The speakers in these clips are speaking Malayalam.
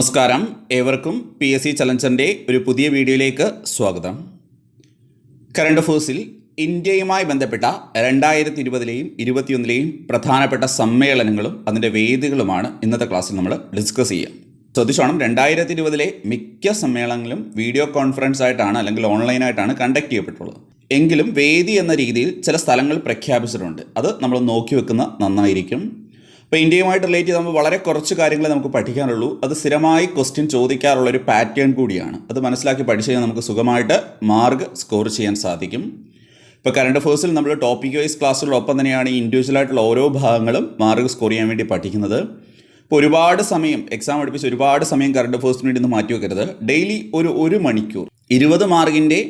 നമസ്കാരം, ഏവർക്കും PSC ചലഞ്ചറിൻ്റെ ഒരു പുതിയ വീഡിയോയിലേക്ക് സ്വാഗതം. കറണ്ട് അഫേഴ്സിൽ ഇന്ത്യയുമായി ബന്ധപ്പെട്ട 2020-ലെയും 2021-ലെയും പ്രധാനപ്പെട്ട സമ്മേളനങ്ങളും അതിൻ്റെ വേദികളുമാണ് ഇന്നത്തെ ക്ലാസ്സിൽ നമ്മൾ ഡിസ്കസ് ചെയ്യുക. ശ്രദ്ധിച്ചോണം, 2020-ലെ മിക്ക സമ്മേളനങ്ങളും വീഡിയോ കോൺഫറൻസ് ആയിട്ടാണ് അല്ലെങ്കിൽ ഓൺലൈനായിട്ടാണ് കണ്ടക്ട് ചെയ്യപ്പെട്ടുള്ളത്. എങ്കിലും വേദി എന്ന രീതിയിൽ ചില സ്ഥലങ്ങൾ പ്രഖ്യാപിച്ചിട്ടുണ്ട്. അത് നമ്മൾ നോക്കി വെക്കുന്ന നന്നായിരിക്കും. ഇപ്പോൾ ഇന്ത്യയുമായിട്ട് റിലേറ്റ് ചെയ്ത് നമ്മൾ വളരെ കുറച്ച് കാര്യങ്ങളെ നമുക്ക് പഠിക്കാനുള്ളൂ. അത് സ്ഥിരമായി ക്വസ്റ്റ്യൻ ചോദിക്കാറുള്ളൊരു പാറ്റേൺ കൂടിയാണ്. അത് മനസ്സിലാക്കി പഠിച്ചു കഴിഞ്ഞാൽ നമുക്ക് സുഖമായിട്ട് മാർക്ക് സ്കോർ ചെയ്യാൻ സാധിക്കും. ഇപ്പോൾ കറണ്ട് അഫേഴ്സിൽ നമ്മൾ ടോപ്പിക് വൈസ് ക്ലാസ്സുകളൊപ്പം തന്നെയാണ് ഈ ഇൻഡിവിജ്വലായിട്ടുള്ള ഓരോ ഭാഗങ്ങളും മാർക്ക് സ്കോർ ചെയ്യാൻ വേണ്ടി പഠിക്കുന്നത്. ഇപ്പോൾ ഒരുപാട് സമയം എക്സാം അടുപ്പിച്ച് ഒരുപാട് സമയം കറണ്ട് അഫേഴ്സിന് വേണ്ടി ഒന്ന് മാറ്റി വെക്കരുത്. ഡെയിലി ഒരു മണിക്കൂർ 20 മാർക്കിൻ്റെ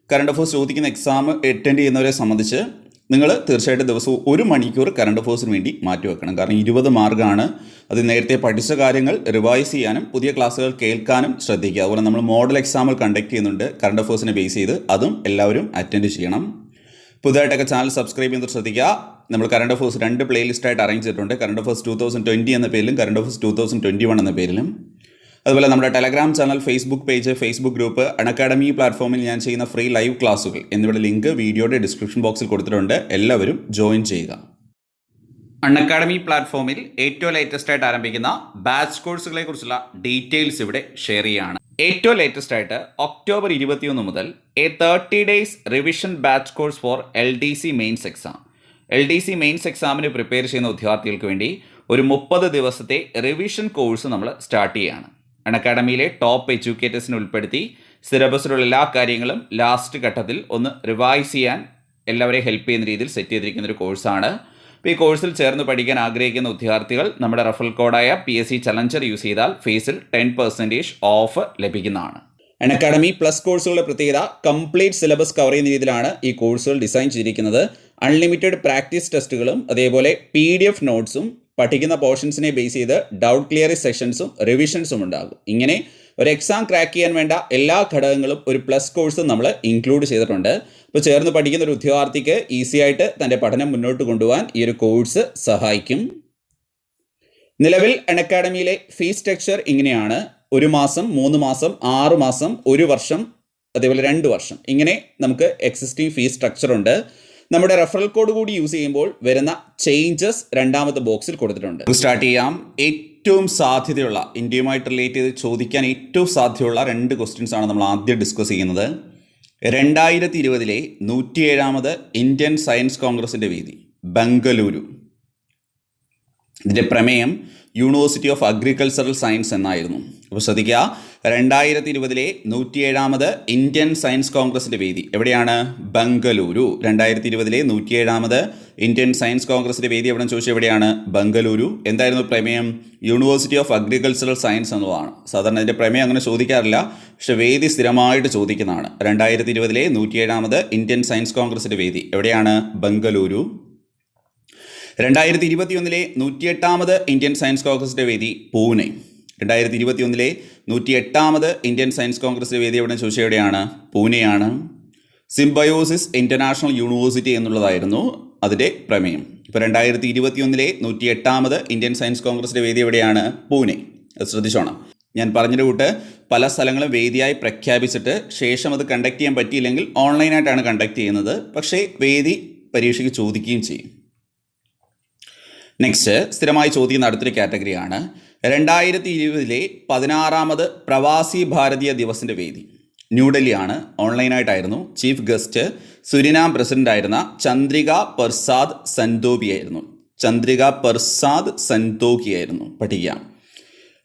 കറണ്ട് അഫേഴ്സ് ചോദിക്കുന്ന എക്സാം അറ്റൻഡ് ചെയ്യുന്നവരെ സംബന്ധിച്ച് നിങ്ങൾ തീർച്ചയായിട്ടും ദിവസവും 1 മണിക്കൂർ കറണ്ട് അഫേഴ്സിന് വേണ്ടി മാറ്റി വെക്കണം. കാരണം 20 മാർക്കാണ്. അത് നേരത്തെ പഠിച്ച കാര്യങ്ങൾ റിവൈസ് ചെയ്യാനും പുതിയ ക്ലാസ്സുകൾ കേൾക്കാനും ശ്രദ്ധിക്കുക. അതുപോലെ നമ്മൾ മോഡൽ എക്സാമുകൾ കണ്ടക്ട് ചെയ്യുന്നുണ്ട് കറണ്ട് അഫേഴ്സിനെ ബേസ് ചെയ്ത്. അതും എല്ലാവരും അറ്റൻഡ് ചെയ്യണം. പുതുതായിട്ടൊക്കെ ചാനൽ സബ്സ്ക്രൈബ് ചെയ്യുന്നത് ശ്രദ്ധിക്കുക. നമ്മൾ കറണ്ട് അഫേഴ്സ് 2 പ്ലേലിസ്റ്റായിട്ട് അറേഞ്ച് ചെയ്തിട്ടുണ്ട്. കറണ്ട് അഫേഴ്സ് 2020 എന്ന പേരിലും കറണ്ട് അഫേഴ്സ് 2021 എന്ന പേരിലും. അതുപോലെ നമ്മുടെ Telegram channel, Facebook page, Facebook group, Unacademy പ്ലാറ്റ്ഫോമിൽ ഞാൻ ചെയ്യുന്ന ഫ്രീ ലൈവ് ക്ലാസ്സുകൾ എന്നിവയുടെ ലിങ്ക് വീഡിയോയുടെ ഡിസ്ക്രിപ്ഷൻ ബോക്സിൽ കൊടുത്തിട്ടുണ്ട്. എല്ലാവരും ജോയിൻ ചെയ്യുക. അൺഅക്കാഡമി പ്ലാറ്റ്ഫോമിൽ ഏറ്റവും ലേറ്റസ്റ്റ് ആയിട്ട് ആരംഭിക്കുന്ന ബാച്ച് കോഴ്സുകളെ കുറിച്ചുള്ള ഡീറ്റെയിൽസ് ഇവിടെ ഷെയർ ചെയ്യുകയാണ്. ഏറ്റവും ലേറ്റസ്റ്റ് ആയിട്ട് ഒക്ടോബർ 21 മുതൽ 30 days revision batch course for LDC mains exam. LDC mains എക്സാമിന് പ്രിപ്പയർ ചെയ്യുന്ന വിദ്യാർത്ഥികൾക്ക് വേണ്ടി ഒരു 30 ദിവസത്തെ റിവിഷൻ കോഴ്സ് നമ്മൾ സ്റ്റാർട്ട് ചെയ്യുകയാണ്. അൺഅക്കാഡമിയിലെ ടോപ്പ് എഡ്യൂക്കേറ്റേഴ്സിനെ ഉൾപ്പെടുത്തി സിലബസിലുള്ള എല്ലാ കാര്യങ്ങളും ലാസ്റ്റ് ഘട്ടത്തിൽ ഒന്ന് റിവൈസ് ചെയ്യാൻ എല്ലാവരെയും ഹെൽപ്പ് ചെയ്യുന്ന രീതിയിൽ സെറ്റ് ചെയ്തിരിക്കുന്ന ഒരു കോഴ്സാണ്. അപ്പോൾ ഈ കോഴ്സിൽ ചേർന്ന് പഠിക്കാൻ ആഗ്രഹിക്കുന്ന വിദ്യാർത്ഥികൾ നമ്മുടെ റഫറൽ കോഡായ PSC ചലഞ്ചർ യൂസ് ചെയ്താൽ ഫീസിൽ 10% ഓഫ് ലഭിക്കുന്നതാണ്. അൺഅക്കാഡമി പ്ലസ് കോഴ്സുകളുടെ പ്രത്യേകത കംപ്ലീറ്റ് സിലബസ് കവർ ചെയ്യുന്ന രീതിയിലാണ് ഈ കോഴ്സുകൾ ഡിസൈൻ ചെയ്തിരിക്കുന്നത്. അൺലിമിറ്റഡ് പ്രാക്ടീസ് ടെസ്റ്റുകളും അതേപോലെ PDF നോട്ട്സും പഠിക്കുന്ന പോർഷൻസിനെ ബേസ് ചെയ്ത് ഡൗട്ട് ക്ലിയറിംഗ് സെഷൻസും റിവിഷൻസും ഉണ്ടാകും. ഇങ്ങനെ ഒരു എക്സാം ക്രാക്ക് ചെയ്യാൻ വേണ്ട എല്ലാ ഘടകങ്ങളും ഒരു പ്ലസ് കോഴ്സ് നമ്മൾ ഇൻക്ലൂഡ് ചെയ്തിട്ടുണ്ട്. ഇപ്പോൾ ചേർന്ന് പഠിക്കുന്ന ഒരു വിദ്യാർത്ഥിക്ക് ഈസി ആയിട്ട് തൻ്റെ പഠനം മുന്നോട്ട് കൊണ്ടുപോകാൻ ഈ ഒരു കോഴ്സ് സഹായിക്കും. നിലവിൽ അൺഅക്കാഡമിയിലെ ഫീസ് സ്ട്രക്ചർ ഇങ്ങനെയാണ്: 1 മാസം, 3 മാസം, 6 മാസം, 1 വർഷം, അതേപോലെ 2 വർഷം. ഇങ്ങനെ നമുക്ക് എക്സിസ്റ്റിംഗ് ഫീസ് സ്ട്രക്ചർ ഉണ്ട്. നമ്മുടെ റെഫറൽ കോഡ് കൂടി യൂസ് ചെയ്യുമ്പോൾ വരുന്ന ചേഞ്ചസ് രണ്ടാമത്തെ ബോക്സിൽ കൊടുത്തിട്ടുണ്ട്. സ്റ്റാർട്ട് ചെയ്യാം. ഏറ്റവും സാധ്യതയുള്ള, ഇന്ത്യയുമായിട്ട് റിലേറ്റ് ചെയ്ത് ചോദിക്കാൻ ഏറ്റവും സാധ്യതയുള്ള 2 ക്വസ്റ്റ്യൻസ് ആണ് നമ്മൾ ആദ്യം ഡിസ്കസ് ചെയ്യുന്നത്. 2020-ലെ 107ാമത് ഇന്ത്യൻ സയൻസ് കോൺഗ്രസിൻ്റെ വേദി ബംഗളൂരു. ഇതിൻ്റെ പ്രമേയം യൂണിവേഴ്സിറ്റി ഓഫ് അഗ്രികൾച്ചറൽ സയൻസ് എന്നായിരുന്നു. അപ്പോൾ ശ്രദ്ധിക്കുക, 2020-ലെ 107ാമത് ഇന്ത്യൻ സയൻസ് കോൺഗ്രസിൻ്റെ വേദി എവിടെയാണ്? ബംഗളൂരു. 2020-ലെ 107ാമത് ഇന്ത്യൻ സയൻസ് കോൺഗ്രസിൻ്റെ വേദി എവിടെ ചോദിച്ചാൽ എവിടെയാണ്? ബംഗളൂരു. എന്തായിരുന്നു പ്രമേയം? യൂണിവേഴ്സിറ്റി ഓഫ് അഗ്രികൾച്ചറൽ സയൻസ് എന്നതാണ്. സാധാരണ ഇതിൻ്റെ പ്രമേയം അങ്ങനെ ചോദിക്കാറില്ല, പക്ഷേ വേദി സ്ഥിരമായിട്ട് ചോദിക്കുന്നതാണ്. 2020-ലെ 107ാമത് ഇന്ത്യൻ സയൻസ് കോൺഗ്രസിൻ്റെ വേദി എവിടെയാണ്? ബംഗളൂരു. 2021-ലെ 108ാമത് ഇന്ത്യൻ സയൻസ് കോൺഗ്രസിൻ്റെ വേദി പൂനെ. 2021-ലെ 108ാമത് ഇന്ത്യൻ സയൻസ് കോൺഗ്രസിൻ്റെ വേദി എവിടെ ചോദിച്ചാൽ എവിടെയാണ്? പൂനെയാണ്. സിംബയോസിസ് ഇൻ്റർനാഷണൽ യൂണിവേഴ്സിറ്റി എന്നുള്ളതായിരുന്നു അതിൻ്റെ പ്രമേയം. ഇപ്പോൾ 2021-ലെ 108ാമത് ഇന്ത്യൻ സയൻസ് കോൺഗ്രസിൻ്റെ വേദി എവിടെയാണ്? പൂനെ. അത് ശ്രദ്ധിച്ചോണം. ഞാൻ പറഞ്ഞൊരു കൂട്ട് പല സ്ഥലങ്ങളും വേദിയായി പ്രഖ്യാപിച്ചിട്ട് ശേഷം അത് കണ്ടക്ട് ചെയ്യാൻ പറ്റിയില്ലെങ്കിൽ ഓൺലൈനായിട്ടാണ് കണ്ടക്ട് ചെയ്യുന്നത്. പക്ഷേ വേദി പരീക്ഷയ്ക്ക് ചോദിക്കുകയും ചെയ്യും. നെക്സ്റ്റ്, സ്ഥിരമായി ചോദിക്കുന്ന അടുത്തൊരു കാറ്റഗറിയാണ് 2020-ലെ 16ാമത് പ്രവാസി ഭാരതീയ ദിവസിൻ്റെ വേദി. ന്യൂഡൽഹിയാണ്. ഓൺലൈനായിട്ടായിരുന്നു. ചീഫ് ഗസ്റ്റ് സുരിനാം പ്രസിഡന്റ് ആയിരുന്ന ചന്ദ്രിക പെർസാദ് സന്തോഖി ആയിരുന്നു. പഠിക്കാം.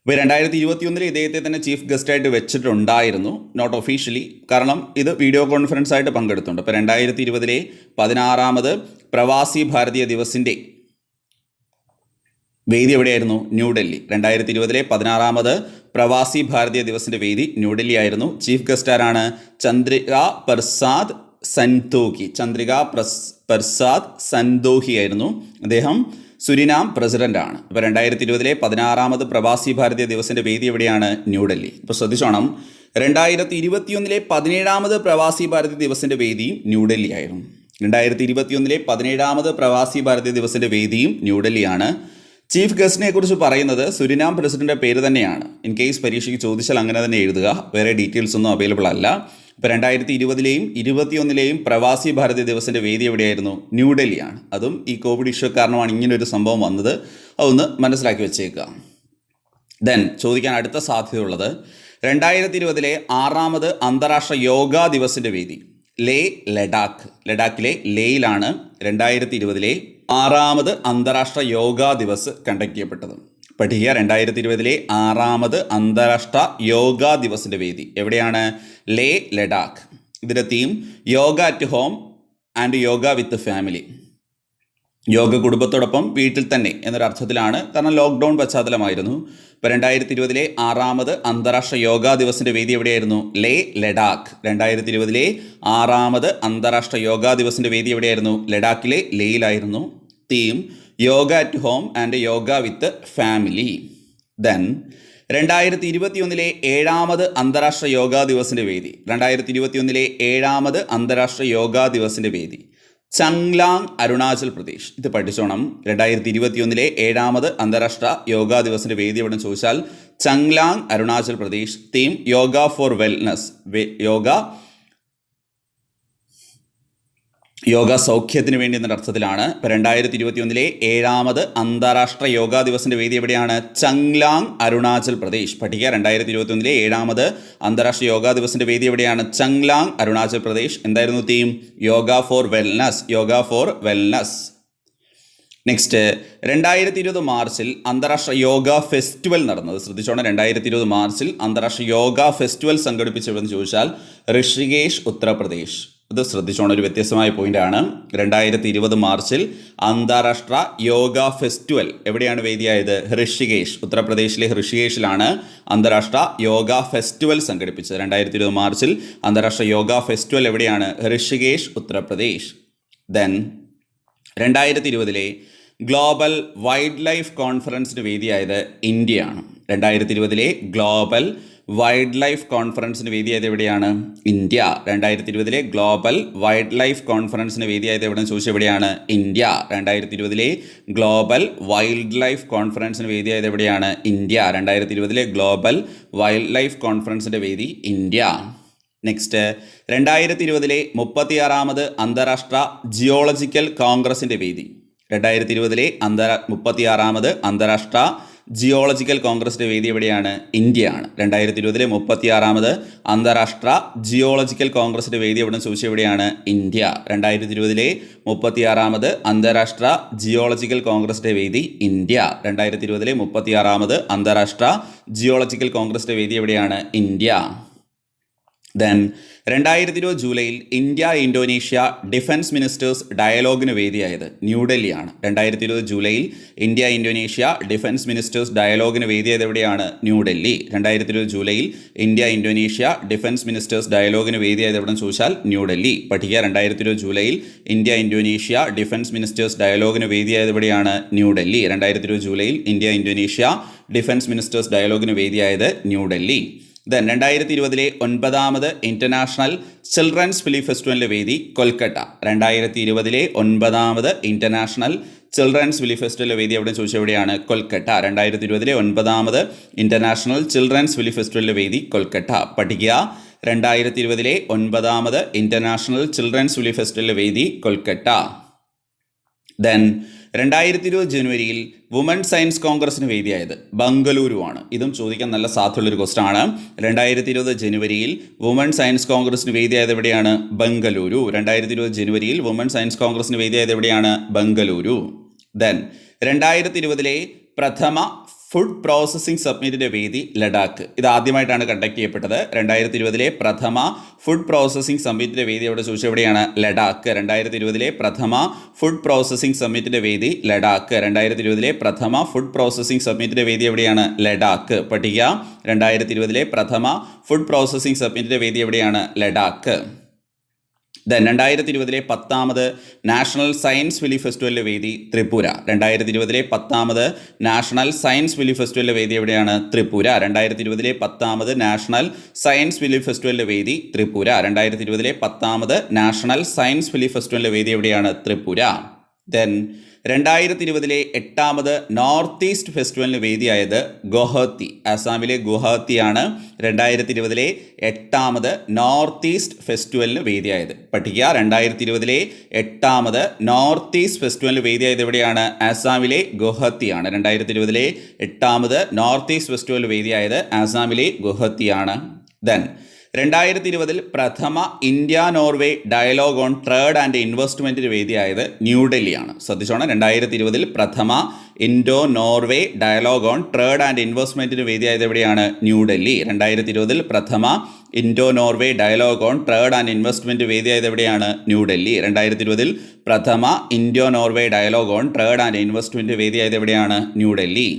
ഇപ്പോൾ 2021-ലെ ഇദ്ദേഹത്തെ തന്നെ ചീഫ് ഗസ്റ്റായിട്ട് വെച്ചിട്ടുണ്ടായിരുന്നു, നോട്ട് ഒഫീഷ്യലി, കാരണം ഇത് വീഡിയോ കോൺഫറൻസ് ആയിട്ട് പങ്കെടുത്തുണ്ട്. ഇപ്പോൾ 2020-ലെ 16ാമത് പ്രവാസി ഭാരതീയ ദിവസിൻ്റെ വേദി എവിടെയായിരുന്നു? ന്യൂഡൽഹി. 2020-ലെ 16ാമത് പ്രവാസി ഭാരതീയ ദിവസിൻ്റെ വേദി ന്യൂഡൽഹി ആയിരുന്നു. ചീഫ് ഗസ്റ്റ് ആരാണ്? ചന്ദ്രിക പെർസാദ് സന്തോഖി ആയിരുന്നു. അദ്ദേഹം സുരിനാം പ്രസിഡൻ്റാണ്. അപ്പോൾ 2020-ലെ 16ാമത് പ്രവാസി ഭാരതീയ ദിവസിൻ്റെ വേദി എവിടെയാണ്? ന്യൂഡൽഹി. ഇപ്പോൾ ശ്രദ്ധിച്ചോണം, 2021-ലെ 17ാമത് പ്രവാസി ഭാരതീയ ദിവസിൻ്റെ വേദിയും ന്യൂഡൽഹി ആയിരുന്നു. 2021-ലെ 17ാമത് പ്രവാസി ഭാരതീയ ദിവസിൻ്റെ വേദിയും ന്യൂഡൽഹിയാണ്. ചീഫ് ഗസ്റ്റിനെ കുറിച്ച് പറയുന്നത് സുരിനാം പ്രസിഡന്റ് പേര് തന്നെയാണ്. ഇൻ കേസ് പരീക്ഷയ്ക്ക് ചോദിച്ചാൽ അങ്ങനെ തന്നെ എഴുതുക, വേറെ ഡീറ്റെയിൽസ് ഒന്നും അവൈലബിൾ അല്ല. ഇപ്പോൾ 2020-ലെയും 2021-ലെയും പ്രവാസി ഭാരതീയ ദിവസിൻ്റെ വേദി എവിടെയായിരുന്നു? ന്യൂഡൽഹിയാണ്. അതും ഈ കോവിഡ് ഇഷ്യൂ കാരണമാണ് ഇങ്ങനൊരു സംഭവം വന്നത്. അതൊന്ന് മനസ്സിലാക്കി വെച്ചേക്കുക. ദെൻ ചോദിക്കാൻ അടുത്ത സാധ്യതയുള്ളത് 2020-ലെ 6ാമത് അന്താരാഷ്ട്ര യോഗാ ദിവസിൻ്റെ വേദി ലഡാക്ക്. ലഡാക്കിലെ ലേയിലാണ് 2020-ലെ 6ാമത് അന്താരാഷ്ട്ര യോഗാ ദിവസ് കണ്ടക്ട് ചെയ്യപ്പെട്ടത്. പഠിക്കുക, 2020-ലെ 6ാമത് അന്താരാഷ്ട്ര യോഗാ ദിവസിൻ്റെ വേദി എവിടെയാണ്? ലഡാക്ക്. ഇതിൻ്റെ theme yoga at home and yoga with family. Yoga കുടുംബത്തോടൊപ്പം വീട്ടിൽ തന്നെ എന്നൊരർത്ഥത്തിലാണ്, കാരണം ലോക്ക്ഡൗൺ പശ്ചാത്തലമായിരുന്നു. ഇപ്പോൾ 2020-ലെ 6ാമത് അന്താരാഷ്ട്ര യോഗാ ദിവസിൻ്റെ വേദി എവിടെയായിരുന്നു? ലഡാക്ക്. 2020-ലെ 6ാമത് അന്താരാഷ്ട്ര യോഗാ ദിവസിൻ്റെ വേദി എവിടെയായിരുന്നു? ലഡാക്കിലെ ലേയിലായിരുന്നു. Theme yoga at home and yoga with family. Then 2021-ലെ 7ാമത് അന്താരാഷ്ട്ര യോഗാ ദിവസിൻ്റെ വേദി 2021-ലെ 7ാമത് അന്താരാഷ്ട്ര യോഗാ ദിവസിൻ്റെ വേദി ചങ്ലാങ്, അരുണാചൽ പ്രദേശ്. ഇത് പഠിച്ചോണം. 2021-ലെ 7ാമത് അന്താരാഷ്ട്ര യോഗാ ദിവസിൻ്റെ വേദി എവിടെ ചോദിച്ചാൽ Changlang, Arunachal Pradesh. Theme yoga for wellness, yoga സൗഖ്യത്തിന് വേണ്ടി എന്നൊരർത്ഥത്തിലാണ്. ഇപ്പോൾ 2021-ലെ 7ാമത് അന്താരാഷ്ട്ര യോഗാ ദിവസിൻ്റെ വേദി എവിടെയാണ്? ചങ്ലാങ്, അരുണാചൽ പ്രദേശ്. പഠിക്കുക, 2021-ലെ 7ാമത് അന്താരാഷ്ട്ര യോഗാ ദിവസിൻ്റെ വേദി എവിടെയാണ്? ചങ്ലാങ്, അരുണാചൽ പ്രദേശ്. എന്തായിരുന്നു theme? Yoga for wellness. Next, 2020 മാർച്ചിൽ അന്താരാഷ്ട്ര യോഗ ഫെസ്റ്റിവൽ നടന്നത്. ശ്രദ്ധിച്ചോണം, 2020 മാർച്ചിൽ അന്താരാഷ്ട്ര യോഗ ഫെസ്റ്റിവൽ സംഘടിപ്പിച്ചതെന്ന് ചോദിച്ചാൽ ഋഷികേശ്, ഉത്തർപ്രദേശ്. ഇത് ശ്രദ്ധിച്ചോണം, ഒരു വ്യത്യസ്തമായ പോയിന്റാണ്. 2020 മാർച്ചിൽ അന്താരാഷ്ട്ര യോഗ ഫെസ്റ്റിവൽ എവിടെയാണ് വേദിയായത്? ഋഷികേശ്, ഉത്തർപ്രദേശിലെ ഋഷികേശിലാണ് അന്താരാഷ്ട്ര യോഗ ഫെസ്റ്റിവൽ സംഘടിപ്പിച്ചത്. 2020 മാർച്ചിൽ അന്താരാഷ്ട്ര യോഗ ഫെസ്റ്റിവൽ എവിടെയാണ്? Rishikesh, Uttar Pradesh. Then 2020-ലെ global wild life കോൺഫറൻസിന് വേദിയായത് ഇന്ത്യയാണ്. 2020-ലെ ഗ്ലോബൽ വൈൽഡ് ലൈഫ് കോൺഫറൻസിന് വേദിയായത് എവിടെയാണ്? ഇന്ത്യ. 2020-ലെ ഗ്ലോബൽ വൈൽഡ് ലൈഫ് കോൺഫറൻസിന് വേദിയായത് എവിടെയെന്ന് ചോദിച്ചാൽ എവിടെയാണ്? ഇന്ത്യ. 2020-ലെ ഗ്ലോബൽ വൈൽഡ് ലൈഫ് കോൺഫറൻസിന് വേദിയായത് എവിടെയാണ്? ഇന്ത്യ. 2020-ലെ ഗ്ലോബൽ വൈൽഡ് ലൈഫ് കോൺഫറൻസിൻ്റെ വേദി ഇന്ത്യ. നെക്സ്റ്റ്, 2020-ലെ 36ാമത് അന്താരാഷ്ട്ര ജിയോളജിക്കൽ കോൺഗ്രസിൻ്റെ വേദി 2020-ലെ 36ാമത് അന്താരാഷ്ട്ര ജിയോളജിക്കൽ കോൺഗ്രസിൻ്റെ വേദി എവിടെയാണ്? ഇന്ത്യയാണ്. 2020-ലെ 36ാമത് അന്താരാഷ്ട്ര ജിയോളജിക്കൽ കോൺഗ്രസിൻ്റെ വേദി എവിടെ ചോദിച്ചാൽ എവിടെയാണ്? ഇന്ത്യ. 2020-ലെ 36ാമത് അന്താരാഷ്ട്ര ജിയോളജിക്കൽ കോൺഗ്രസിൻ്റെ വേദി ഇന്ത്യ. 2020-ലെ 36ാമത് അന്താരാഷ്ട്ര ജിയോളജിക്കൽ കോൺഗ്രസിൻ്റെ വേദി എവിടെയാണ്? ഇന്ത്യ. ദെൻ 2020 ജൂലൈയിൽ ഇന്ത്യ ഇന്തോനേഷ്യ ഡിഫൻസ് മിനിസ്റ്റേഴ്സ് ഡയലോഗിന് വേദിയായത് ന്യൂഡൽഹിയാണ്. 2020 ജൂലൈയിൽ ഇന്ത്യ ഇന്തോനേഷ്യ ഡിഫൻസ് മിനിസ്റ്റേഴ്സ് ഡയലോഗിന് വേദിയായത് എവിടെയാണ്? ന്യൂഡൽഹി. 2020 ജൂലൈയിൽ ഇന്ത്യ ഇന്തോനേഷ്യ ഡിഫൻസ് മിനിസ്റ്റേഴ്സ് ഡയലോഗിന് വേദിയായത് എവിടെയെന്ന് ചോദിച്ചാൽ ന്യൂഡൽഹി. പഠിക്കുക, 2020 ജൂലൈയിൽ ഇന്ത്യ ഇന്തോനേഷ്യ ഡിഫൻസ് മിനിസ്റ്റേഴ്സ് ഡയലോഗിന് വേദിയായത് എവിടെയാണ്? ന്യൂഡൽഹി. 2020 ജൂലൈയിൽ India Indonesia defence ministers ഡയലോഗിന് വേദിയായത് New Delhi. Then 2020-ലെ 9ാമത് international children's film ഫെസ്റ്റിവലിൻ്റെ വേദി കൊൽക്കട്ട. 2020-ലെ 9ാമത് ഇൻ്റർനാഷണൽ ചിൽഡ്രൻസ് ഫിലിം ഫെസ്റ്റിവലിൻ്റെ വേദി എവിടെ ചോദിച്ചാൽ എവിടെയാണ്? കൊൽക്കട്ട. 2020-ലെ 9ാമത് ഇൻ്റർനാഷണൽ ചിൽഡ്രൻസ് ഫിലിം ഫെസ്റ്റിവലിൻ്റെ വേദി കൊൽക്കട്ട. പഠിക്കുക, 2020-ലെ 9ാമത് ഇൻ്റർനാഷണൽ ചിൽഡ്രൻസ് ഫിലിം ഫെസ്റ്റിവലിൻ്റെ വേദി കൊൽക്കട്ട. ദെൻ 2020 ജനുവരിയിൽ വുമൺ സയൻസ് കോൺഗ്രസിന് വേദിയായത് ബംഗളൂരുവാണ്. ഇതും ചോദിക്കാൻ നല്ല സാധ്യതയുള്ളൊരു ക്വസ്റ്റൻ ആണ്. 2020 ജനുവരിയിൽ വുമൺ സയൻസ് കോൺഗ്രസിന് വേദിയായത് എവിടെയാണ്? ബംഗളൂരു. 2020 ജനുവരിയിൽ വുമൺ സയൻസ് കോൺഗ്രസിന് വേദിയായത് എവിടെയാണ്? ബംഗളൂരു. ദെൻ 2020-ലെ പ്രഥമ ഫുഡ് പ്രോസസ്സിംഗ് സബ്മിറ്റിൻ്റെ വേദി ലഡാക്ക്. ഇത് ആദ്യമായിട്ടാണ് കണ്ടക്ട് ചെയ്യപ്പെട്ടത്. 2020-ലെ പ്രഥമ ഫുഡ് പ്രോസസ്സിംഗ് സബ്മിറ്റിൻ്റെ വേദി എവിടെ ചോദിച്ചാൽ എവിടെയാണ്? ലഡാക്ക്. 2020-ലെ പ്രഥമ ഫുഡ് പ്രോസസ്സിംഗ് സബ്മിറ്റിൻ്റെ വേദി ലഡാക്ക്. 2020-ലെ പ്രഥമ ഫുഡ് പ്രോസസ്സിംഗ് സബ്മിറ്റിൻ്റെ വേദി എവിടെയാണ്? ലഡാക്ക്. പഠിക്കുക, 2020-ലെ പ്രഥമ ഫുഡ് പ്രോസസ്സിംഗ് സബ്മിറ്റിൻ്റെ വേദി എവിടെയാണ്? ലഡാക്ക്. ദെൻ 2020-ലെ 10ാമത് നാഷണൽ സയൻസ് ഫിലിം ഫെസ്റ്റിവലിൻ്റെ വേദി ത്രിപുര. 2020-ലെ 10ാമത് നാഷണൽ സയൻസ് ഫിലിം ഫെസ്റ്റിവലിൻ്റെ വേദി എവിടെയാണ്? ത്രിപുര. 2020-ലെ 10ാമത് നാഷണൽ സയൻസ് ഫിലിം ഫെസ്റ്റിവലിൻ്റെ വേദി ത്രിപുര. 2020-ലെ 10ാമത് നാഷണൽ സയൻസ് ഫിലിം ഫെസ്റ്റിവലിൻ്റെ വേദി എവിടെയാണ്? ത്രിപുര. ദെൻ 2020 8ാമത് നോർത്ത് ഈസ്റ്റ് ഫെസ്റ്റിവലിന് വേദിയായത് ഗുവാഹത്തി, ആസാമിലെ ഗുവാഹത്തിയാണ് 2020 8ാമത് നോർത്ത് ഈസ്റ്റ് ഫെസ്റ്റിവലിന് വേദിയായത്. പഠിക്കുക, 2020 8ാമത് നോർത്ത് ഈസ്റ്റ് ഫെസ്റ്റിവലിന് വേദിയായത് എവിടെയാണ്? ആസാമിലെ ഗുവാഹത്തിയാണ്. 2020 8ാമത് നോർത്ത് ഈസ്റ്റ് ഫെസ്റ്റിവലിന് വേദിയായത് ആസാമിലെ ഗുവാഹത്തിയാണ്. ദെൻ 2020 പ്രഥമ India Norway dialogue on trade and ഇൻവെസ്റ്റ്മെൻറ്റിന് വേദിയായത് ന്യൂഡൽഹിയാണ്. ശ്രദ്ധിച്ചോണം, 2020 പ്രഥമ Indo Norway dialogue on trade and ഇൻവെസ്റ്റ്മെൻറ്റിന് വേദിയായത് എവിടെയാണ്? ന്യൂഡൽഹി. 2020 പ്രഥമ Indo Norway dialogue on trade and investment വേദിയായത് എവിടെയാണ്? ന്യൂഡൽഹി. 2020 പ്രഥമ Indo Norway dialogue on trade and investment വേദിയായത് എവിടെയാണ്? ന്യൂഡൽഹി.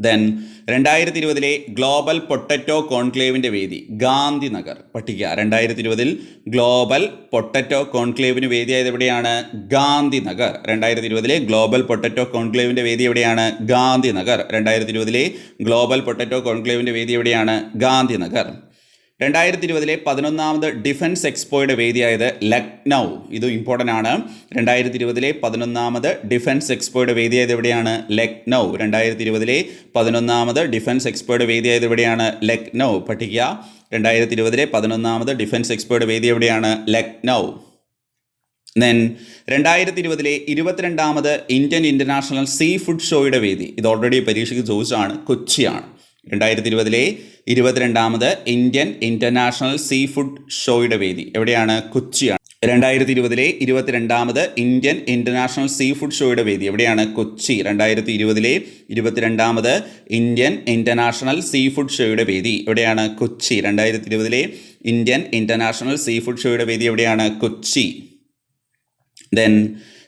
ദെൻ 2020 ഗ്ലോബൽ പൊട്ടറ്റോ കോൺക്ലേവിൻ്റെ വേദി ഗാന്ധിനഗർ. പഠിക്കുക, 2020 ഗ്ലോബൽ പൊട്ടറ്റോ കോൺക്ലേവിന് വേദിയായത് എവിടെയാണ്? ഗാന്ധിനഗർ. 2020 ഗ്ലോബൽ പൊട്ടറ്റോ കോൺക്ലേവിൻ്റെ വേദി എവിടെയാണ്? ഗാന്ധിനഗർ. 2020 ഗ്ലോബൽ പൊട്ടറ്റോ കോൺക്ലേവിൻ്റെ വേദി എവിടെയാണ്? ഗാന്ധിനഗർ. 2020 11ാമത് ഡിഫൻസ് എക്സ്പോയുടെ വേദിയായത് ലക്നൗ. ഇത് ഇമ്പോർട്ടൻ്റ് ആണ്. 2020 11ാമത് ഡിഫൻസ് എക്സ്പോയുടെ വേദിയായത് എവിടെയാണ്? ലക്നൗ. 2020 11ാമത് ഡിഫൻസ് എക്സ്പോയുടെ വേദിയായത് എവിടെയാണ്? ലക്നൗ. പഠിക്കുക, 2020 11ാമത് ഡിഫൻസ് എക്സ്പോയുടെ വേദി എവിടെയാണ്? ലക്നൗ. ദെൻ 2020 22ാമത് ഇന്ത്യൻ ഇൻ്റർനാഷണൽ സീ ഫുഡ് ഷോയുടെ വേദി, ഇത് ഓൾറെഡി പരീക്ഷയ്ക്ക് ചോദിച്ചാണ്, കൊച്ചിയാണ്. 2020 22ാമത് ഇന്ത്യൻ ഇൻ്റർനാഷണൽ സീ ഫുഡ് ഷോയുടെ വേദി എവിടെയാണ്? കൊച്ചിയാണ്. 2020 22ാമത് ഇന്ത്യൻ ഇൻ്റർനാഷണൽ സീ ഫുഡ് ഷോയുടെ വേദി എവിടെയാണ്? കൊച്ചി. 2020 22ാമത് ഇന്ത്യൻ ഇൻ്റർനാഷണൽ സീ ഫുഡ് ഷോയുടെ വേദി എവിടെയാണ്? Kochi. 2020 Indian international seafood ഷോയുടെ വേദി എവിടെയാണ്? കൊച്ചി. ദെൻ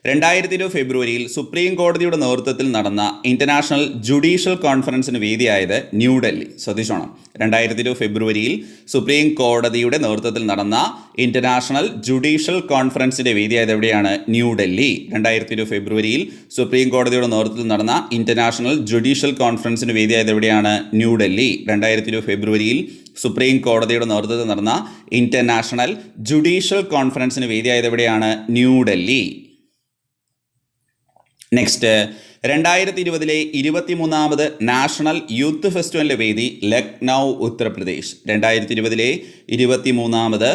2020 ഫെബ്രുവരിയിൽ സുപ്രീം കോടതിയുടെ നേതൃത്വത്തിൽ നടന്ന ഇൻ്റർനാഷണൽ ജുഡീഷ്യൽ കോൺഫറൻസിന് വേദിയായത് ന്യൂഡൽഹി. ശ്രദ്ധിച്ചോണം, 2020 ഫെബ്രുവരിയിൽ സുപ്രീം കോടതിയുടെ നേതൃത്വത്തിൽ നടന്ന ഇൻ്റർനാഷണൽ ജുഡീഷ്യൽ കോൺഫറൻസിൻ്റെ വേദിയായത് എവിടെയാണ്? ന്യൂഡൽഹി. 2020 ഫെബ്രുവരിയിൽ സുപ്രീം കോടതിയുടെ നേതൃത്വത്തിൽ നടന്ന ഇൻ്റർനാഷണൽ ജുഡീഷ്യൽ കോൺഫറൻസിന് വേദിയായത് എവിടെയാണ്? ന്യൂഡൽഹി. 2020 ഫെബ്രുവരിയിൽ സുപ്രീം കോടതിയുടെ നേതൃത്വത്തിൽ നടന്ന ഇൻ്റർനാഷണൽ ജുഡീഷ്യൽ കോൺഫറൻസിന് വേദിയായത് എവിടെയാണ്? ന്യൂഡൽഹി. നെക്സ്റ്റ്, 2020 23ാമത് നാഷണൽ യൂത്ത് ഫെസ്റ്റിവലിൻ്റെ വേദി ലക്നൗ, ഉത്തർപ്രദേശ്. 2020 23ാമത്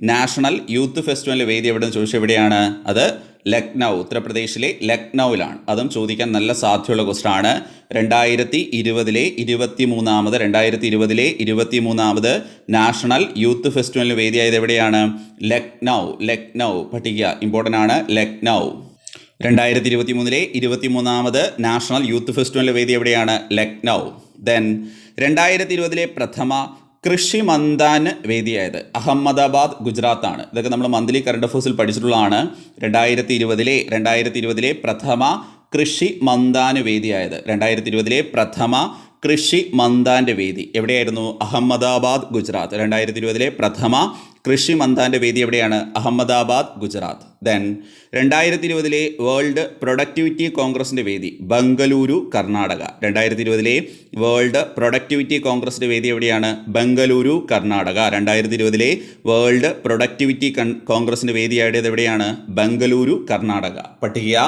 നാഷണൽ യൂത്ത് ഫെസ്റ്റിവലിൻ്റെ വേദി എവിടെയെന്ന് ചോദിച്ചാൽ എവിടെയാണ്? അത് ലക്നൗ, ഉത്തർപ്രദേശിലെ ലക്നൗവിലാണ്. അതും ചോദിക്കാൻ നല്ല സാധ്യതയുള്ള ക്വസ്റ്റ്യൻ ആണ്. 2020 23ാമത് നാഷണൽ യൂത്ത് ഫെസ്റ്റിവലിൻ്റെ വേദിയായത് എവിടെയാണ്? ലക്നൗ. ലക്നൗ പഠിക്കുക, ഇമ്പോർട്ടൻ്റ് ആണ്. ലക്നൗ. 2023 23ാമത് നാഷണൽ യൂത്ത് ഫെസ്റ്റിവലിൻ്റെ വേദി എവിടെയാണ്? ലക്നൗ. ദെൻ 2020 പ്രഥമ കൃഷി മന്ദാൻ വേദിയായത് അഹമ്മദാബാദ്, ഗുജറാത്താണ്. ഇതൊക്കെ നമ്മൾ മന്ത്ലി കറണ്ട് അഫേഴ്സിൽ പഠിച്ചിട്ടുള്ളതാണ്. 2020 പ്രഥമ കൃഷി മന്ദാൻ വേദിയായത് 2020 പ്രഥമ കൃഷി മന്ദാൻ്റെ വേദി എവിടെയായിരുന്നു? അഹമ്മദാബാദ്, ഗുജറാത്ത്. 2020 പ്രഥമ കൃഷി മന്ദാൻ്റെ വേദി എവിടെയാണ്? Ahmedabad, Gujarat. Then 2020 world productivity കോൺഗ്രസിൻ്റെ വേദി ബംഗളൂരു, കർണാടക. 2020 വേൾഡ് പ്രൊഡക്ടിവിറ്റി കോൺഗ്രസിൻ്റെ വേദി എവിടെയാണ്? ബംഗളൂരു, കർണാടക. 2020 വേൾഡ് പ്രൊഡക്ടിവിറ്റി കോൺഗ്രസിൻ്റെ വേദി എവിടെയാണ്? ബംഗളൂരു, കർണാടക. പഠിക്കുക,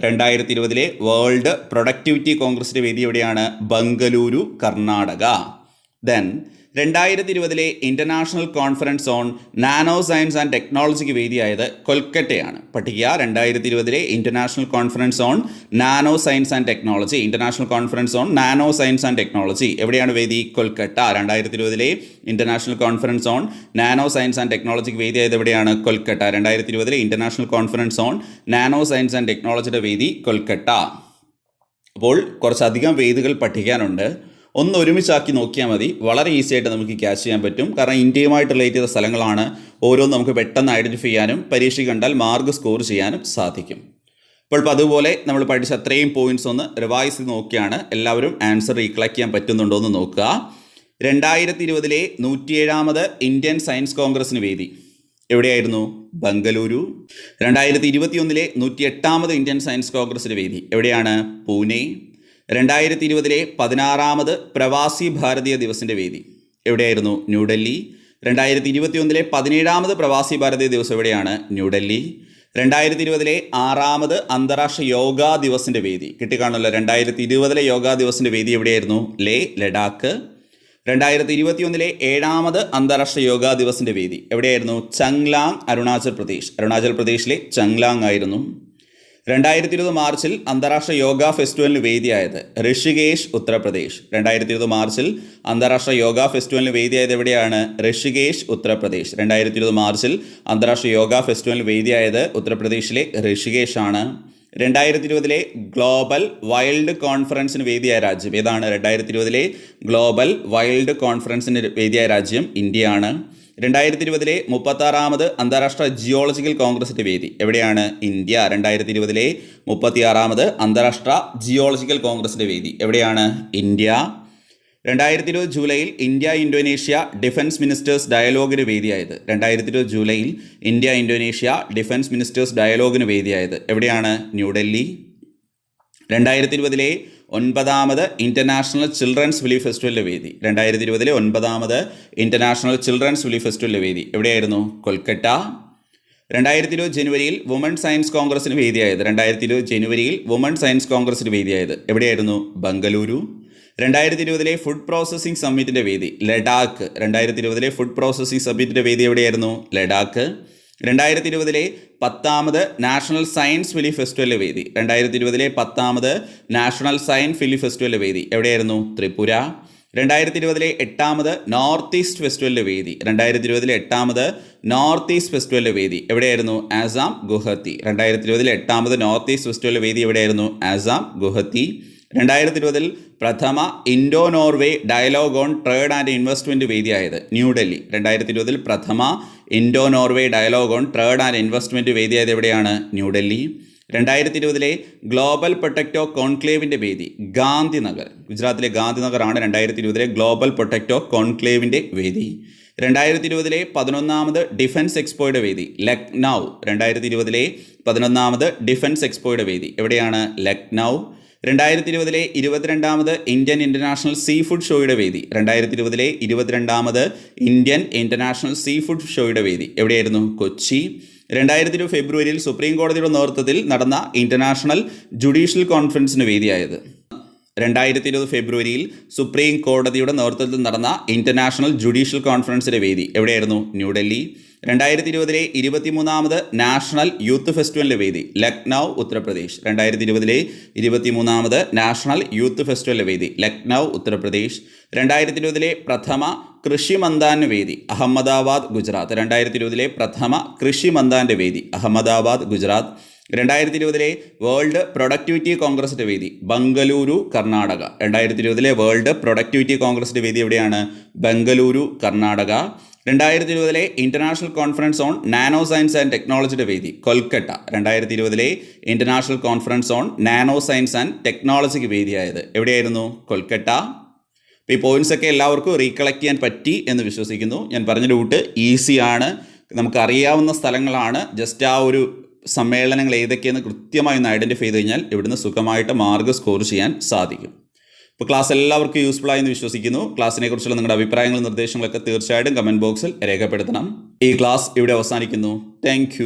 2020 വേൾഡ് പ്രൊഡക്ടിവിറ്റി കോൺഗ്രസിൻ്റെ വേദി എവിടെയാണ്? Bengaluru, Karnataka. Then 2020 international conference on nano science and ടെക്നോളജിക്ക് വേദിയായത് കൊൽക്കട്ടയാണ്. പഠിക്കുക, 2020 international conference on nano science and technology, international conference on nano science and technology എവിടെയാണ് വേദി? Kolkata. 2020 international conference on nano science and ടെക്നോളജിക്ക് വേദിയായത് എവിടെയാണ്? Kolkata. 2020 international conference on nano science and ടെക്നോളജിയുടെ വേദി കൊൽക്കട്ട. അപ്പോൾ കുറച്ചധികം വേദികൾ പഠിക്കാനുണ്ട്. ഒന്ന് ഒരുമിച്ചാക്കി നോക്കിയാൽ മതി, വളരെ ഈസി ആയിട്ട് നമുക്ക് ക്യാച്ച് ചെയ്യാൻ പറ്റും. കാരണം ഇന്ത്യയുമായിട്ട് റിലേറ്റ് ചെയ്ത സ്ഥലങ്ങളാണ്. ഓരോന്നും നമുക്ക് പെട്ടെന്ന് ഐഡൻറ്റിഫൈ ചെയ്യാനും പരീക്ഷ കണ്ടാൽ മാർക്ക് സ്കോർ ചെയ്യാനും സാധിക്കും. അപ്പോൾ അതുപോലെ നമ്മൾ പഠിച്ച അത്രയും പോയിൻറ്റ്സ് ഒന്ന് റിവൈസ് ചെയ്ത് നോക്കിയാണ് എല്ലാവരും ആൻസർ റീകളക്ട് ചെയ്യാൻ പറ്റുന്നുണ്ടോ എന്ന് നോക്കുക. 2020 107ാമത് ഇന്ത്യൻ സയൻസ് കോൺഗ്രസിന് വേദി എവിടെയായിരുന്നു? ബംഗളൂരു. 2021 108ാമത് ഇന്ത്യൻ സയൻസ് കോൺഗ്രസിന് വേദി എവിടെയാണ്? പൂനെ. 2020 16ാമത് പ്രവാസി ഭാരതീയ ദിവസിൻ്റെ വേദി എവിടെയായിരുന്നു? ന്യൂഡൽഹി. 2021 17ാമത് പ്രവാസി ഭാരതീയ ദിവസം എവിടെയാണ്? ന്യൂഡൽഹി. 2020 6ാമത് അന്താരാഷ്ട്ര യോഗാ ദിവസിൻ്റെ വേദി കിട്ടിക്കാണല്ലോ. 2020 യോഗാ ദിവസിൻ്റെ വേദി എവിടെയായിരുന്നു? ലഡാക്ക്. 2021 7ാമത് അന്താരാഷ്ട്ര യോഗാ ദിവസിൻ്റെ വേദി എവിടെയായിരുന്നു? ചങ്ലാങ്, അരുണാചൽ പ്രദേശ്. അരുണാചൽ പ്രദേശിലെ ചങ്ലാങ് ആയിരുന്നു. 2020 മാർച്ചിൽ അന്താരാഷ്ട്ര യോഗ ഫെസ്റ്റിവലിന് വേദിയായത് ഋഷികേശ്, ഉത്തർപ്രദേശ്. 2020 മാർച്ചിൽ അന്താരാഷ്ട്ര യോഗ ഫെസ്റ്റിവലിന് വേദിയായത് എവിടെയാണ്? ഋഷികേശ്, ഉത്തർപ്രദേശ്. 2020 മാർച്ചിൽ അന്താരാഷ്ട്ര യോഗ ഫെസ്റ്റിവലിന് വേദിയായത് ഉത്തർപ്രദേശിലെ ഋഷികേശ് ആണ്. 2020 ഗ്ലോബൽ വൈൽഡ് കോൺഫറൻസിന് വേദിയായ രാജ്യം ഏതാണ്? 2020 ഗ്ലോബൽ വൈൽഡ് കോൺഫറൻസിന് വേദിയായ രാജ്യം ഇന്ത്യയാണ്. 2020 36ാമത് അന്താരാഷ്ട്ര ജിയോളജിക്കൽ കോൺഗ്രസിൻ്റെ വേദി എവിടെയാണ്? ഇന്ത്യ. 2020 36ാമത് അന്താരാഷ്ട്ര ജിയോളജിക്കൽ കോൺഗ്രസിൻ്റെ വേദി എവിടെയാണ്? ഇന്ത്യ. 2020 ജൂലൈയിൽ ഇന്ത്യ ഇന്തോനേഷ്യ ഡിഫൻസ് മിനിസ്റ്റേഴ്സ് ഡയലോഗിന് വേദിയായത് 2020 ജൂലൈയിൽ ഇന്ത്യ ഇന്തോനേഷ്യ ഡിഫൻസ് മിനിസ്റ്റേഴ്സ് ഡയലോഗിന് വേദിയായത് എവിടെയാണ്? ന്യൂഡൽഹി. 2020 9ാമത് ഇൻ്റർനാഷണൽ ചിൽഡ്രൻസ് ഫിലിം ഫെസ്റ്റിവലിൻ്റെ വേദി 2020 9ാമത് ഇൻ്റർനാഷണൽ ചിൽഡ്രൻസ് ഫിലിം ഫെസ്റ്റിവലിൻ്റെ വേദി എവിടെയായിരുന്നു? കൊൽക്കത്ത. 2020 ജനുവരിയിൽ വുമൺ സയൻസ് കോൺഗ്രസിന് വേദിയായത് 2020 ജനുവരിയിൽ വുമൺ സയൻസ് കോൺഗ്രസിന് വേദിയായത് എവിടെയായിരുന്നു? ബംഗളൂരു. 2020 ഫുഡ് പ്രോസസ്സിംഗ് സമ്മിറ്റിൻ്റെ വേദി ലഡാക്ക്. 2020 ഫുഡ് പ്രോസസ്സിംഗ് സമ്മിറ്റിൻ്റെ വേദി എവിടെയായിരുന്നു? ലഡാക്ക്. 2020 10ാമത് നാഷണൽ സയൻസ് ഫിലിം ഫെസ്റ്റിവലിൻ്റെ വേദി 2020 10ാമത് നാഷണൽ സയൻസ് ഫിലിം ഫെസ്റ്റിവലിൻ്റെ വേദി എവിടെയായിരുന്നു? ത്രിപുര. 2020 8ാമത് നോർത്ത് ഈസ്റ്റ് ഫെസ്റ്റിവലിൻ്റെ വേദി 2020 8ാമത് നോർത്ത് ഈസ്റ്റ് ഫെസ്റ്റിവലിൻ്റെ വേദി എവിടെയായിരുന്നു? ആസാം, ഗുവാഹത്തി. 2020 8ാമത് നോർത്ത് ഈസ്റ്റ് ഫെസ്റ്റിവലിൻ്റെ വേദി എവിടെയായിരുന്നു? ആസാം, ഗുവാഹത്തി. 2020 പ്രഥമ Indo Norway dialogue on trade and investment വേദിയായത് New Delhi. 2020 പ്രഥമ Indo Norway dialogue on trade and investment വേദിയായത് എവിടെയാണ്? ന്യൂഡൽഹി. 2020 ഗ്ലോബൽ പ്രൊട്ടക്റ്റോ കോൺക്ലേവിൻ്റെ വേദി ഗാന്ധിനഗർ. ഗുജറാത്തിലെ ഗാന്ധിനഗറാണ് 2020 ഗ്ലോബൽ പ്രൊട്ടക്റ്റോ കോൺക്ലേവിൻ്റെ വേദി. 2020 11ാമത് ഡിഫൻസ് എക്സ്പോയുടെ വേദി ലക്നൗ. 2020 11ാമത് ഡിഫൻസ് എക്സ്പോയുടെ വേദി എവിടെയാണ്? ലക്നൗ. 2020 22ാമത് ഇന്ത്യൻ ഇൻ്റർനാഷണൽ സീ ഫുഡ് ഷോയുടെ വേദി 2020 22ാമത് ഇന്ത്യൻ ഇൻ്റർനാഷണൽ സീ ഫുഡ് ഷോയുടെ വേദി എവിടെയായിരുന്നു? കൊച്ചി. 2020 ഫെബ്രുവരിയിൽ സുപ്രീം കോടതിയുടെ നേതൃത്വത്തിൽ നടന്ന ഇൻ്റർനാഷണൽ ജുഡീഷ്യൽ കോൺഫറൻസിന് വേദിയായത് 2020 ഫെബ്രുവരിയിൽ സുപ്രീം കോടതിയുടെ നേതൃത്വത്തിൽ നടന്ന ഇൻ്റർനാഷണൽ ജുഡീഷ്യൽ കോൺഫറൻസിൻ്റെ വേദി എവിടെയായിരുന്നു? ന്യൂഡൽഹി. 2020 23ാമത് നാഷണൽ യൂത്ത് ഫെസ്റ്റിവലിൻ്റെ വേദി ലക്നൗ, ഉത്തർപ്രദേശ്. 2020 23ാമത് നാഷണൽ യൂത്ത് ഫെസ്റ്റിവലിൻ്റെ വേദി ലക്നൗ, ഉത്തർപ്രദേശ്. 2020 പ്രഥമ കൃഷി മന്ദാൻ വേദി അഹമ്മദാബാദ്, ഗുജറാത്ത്. 2020 പ്രഥമ കൃഷി മന്ദാൻ്റെ വേദി അഹമ്മദാബാദ്, ഗുജറാത്ത്. 2020 വേൾഡ് പ്രൊഡക്ടിവിറ്റി കോൺഗ്രസിൻ്റെ വേദി ബംഗളൂരു, കർണാടക. 2020 വേൾഡ് പ്രൊഡക്ടിവിറ്റി കോൺഗ്രസിൻ്റെ വേദി എവിടെയാണ്? Bengaluru, Karnataka. 2020 international conference on nano science and ടെക്നോളജിയുടെ വേദി Kolkata. 2020 international conference on nano science and ടെക്നോളജിക്ക് വേദിയായത് എവിടെയായിരുന്നു? കൊൽക്കത്ത. അപ്പോൾ ഈ പോയിൻറ്റ്സൊക്കെ എല്ലാവർക്കും റീകളക്ട് ചെയ്യാൻ പറ്റി എന്ന് വിശ്വസിക്കുന്നു. ഞാൻ പറഞ്ഞ റൂട്ട് ഈസിയാണ്, നമുക്കറിയാവുന്ന സ്ഥലങ്ങളാണ്. ജസ്റ്റ് ആ ഒരു സമ്മേളനങ്ങൾ ഏതൊക്കെയെന്ന് കൃത്യമായി ഒന്ന് ഐഡൻറ്റിഫൈ ചെയ്ത് കഴിഞ്ഞാൽ ഇവിടുന്ന് സുഖമായിട്ട് മാർക്ക് സ്കോർ ചെയ്യാൻ സാധിക്കും. അപ്പോൾ ക്ലാസ് എല്ലാവർക്കും യൂസ്ഫുൾ ആയി എന്ന് വിശ്വസിക്കുന്നു. ക്ലാസ്സിനെ കുറിച്ചുള്ള നിങ്ങളുടെ അഭിപ്രായങ്ങളും നിർദ്ദേശങ്ങളൊക്കെ തീർച്ചയായിട്ടും കമൻറ്റ് ബോക്സിൽ രേഖപ്പെടുത്തണം. ഈ ക്ലാസ് ഇവിടെ അവസാനിക്കുന്നു. താങ്ക്